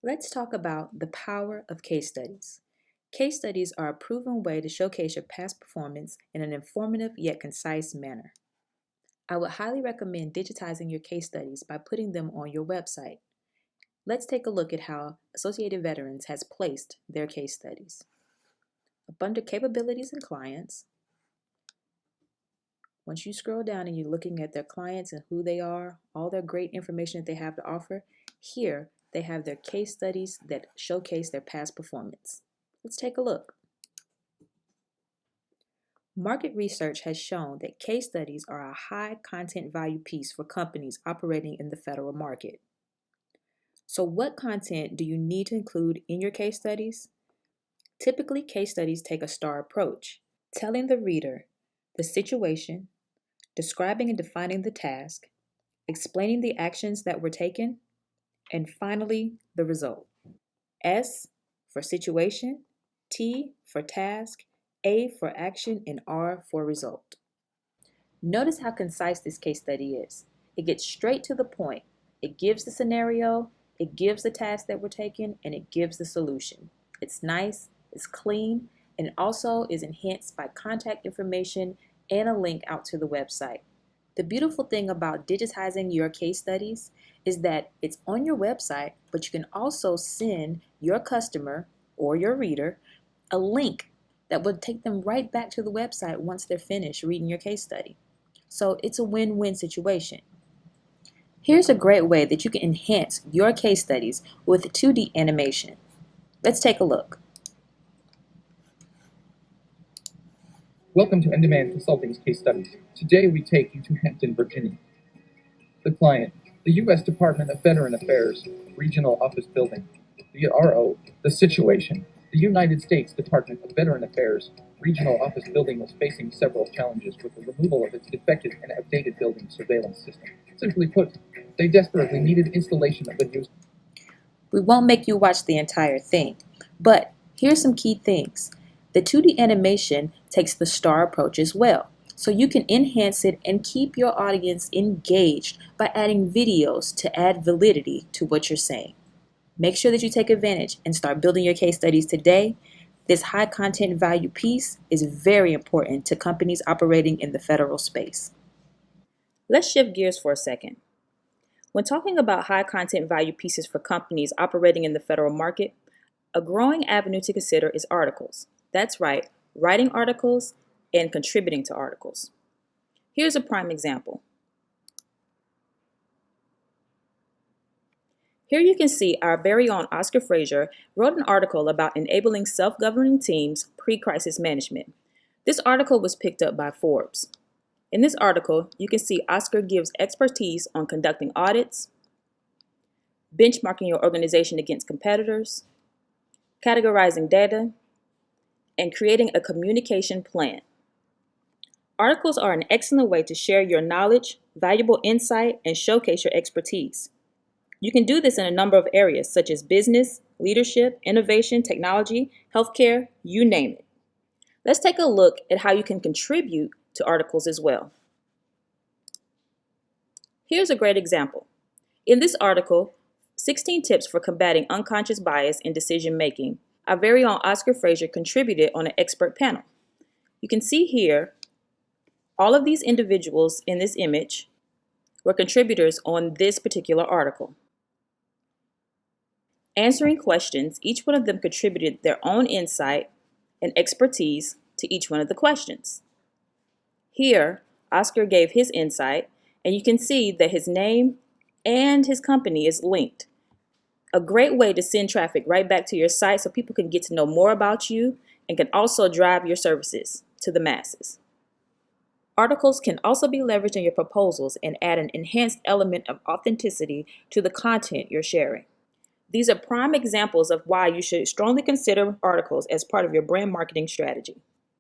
Let's talk about the power of case studies. Case studies are a proven way to showcase your past performance in an informative yet concise manner. I would highly recommend digitizing your case studies by putting them on your website. Let's take a look at how Associated Veterans has placed their case studies. Up under Capabilities and Clients, once you scroll down and you're looking at their clients and who they are, all their great information that they have to offer, here they have their case studies that showcase their past performance. Let's take a look. Market research has shown that case studies are a high content value piece for companies operating in the federal market. So what content do you need to include in your case studies? Typically, case studies take a STAR approach, telling the reader the situation, describing and defining the task, explaining the actions that were taken, and finally, the result. S for situation, T for task, A for action, and R for result. Notice how concise this case study is. It gets straight to the point. It gives the scenario, it gives the task that were taken, and it gives the solution. It's nice, it's clean, and also is enhanced by contact information and a link out to the website. The beautiful thing about digitizing your case studies is that it's on your website, but you can also send your customer or your reader a link that would take them right back to the website once they're finished reading your case study. So it's a win-win situation. Here's a great way that you can enhance your case studies with 2D animation. Let's take a look. Welcome to nDemand Consulting's case studies. Today we take you to Hampton, Virginia. The client, the U.S. Department of Veteran Affairs, Regional Office Building. The RO, the situation. The United States Department of Veteran Affairs, Regional Office Building was facing several challenges with the removal of its defective and outdated building surveillance system. Simply put, they desperately needed installation of a new... We won't make you watch the entire thing, but here's some key things. The 2D animation takes the STAR approach as well, so you can enhance it and keep your audience engaged by adding videos to add validity to what you're saying. Make sure that you take advantage and start building your case studies today. This high content value piece is very important to companies operating in the federal space. Let's shift gears for a second. When talking about high content value pieces for companies operating in the federal market, a growing avenue to consider is articles. That's right, writing articles and contributing to articles. Here's a prime example. Here you can see our very own Oscar Frazier wrote an article about enabling self-governing teams pre-crisis management. This article was picked up by Forbes. In this article, you can see Oscar gives expertise on conducting audits, benchmarking your organization against competitors, categorizing data, and creating a communication plan. Articles are an excellent way to share your knowledge, valuable insight, and showcase your expertise. You can do this in a number of areas such as business, leadership, innovation, technology, healthcare, you name it. Let's take a look at how you can contribute to articles as well. Here's a great example. In this article, 16 tips for combating unconscious bias in decision making, our very own Oscar Frazier contributed on an expert panel. You can see here, all of these individuals in this image were contributors on this particular article. Answering questions, each one of them contributed their own insight and expertise to each one of the questions. Here, Oscar gave his insight, and you can see that his name and his company is linked. A great way to send traffic right back to your site so people can get to know more about you and can also drive your services to the masses. Articles can also be leveraged in your proposals and add an enhanced element of authenticity to the content you're sharing. These are prime examples of why you should strongly consider articles as part of your brand marketing strategy.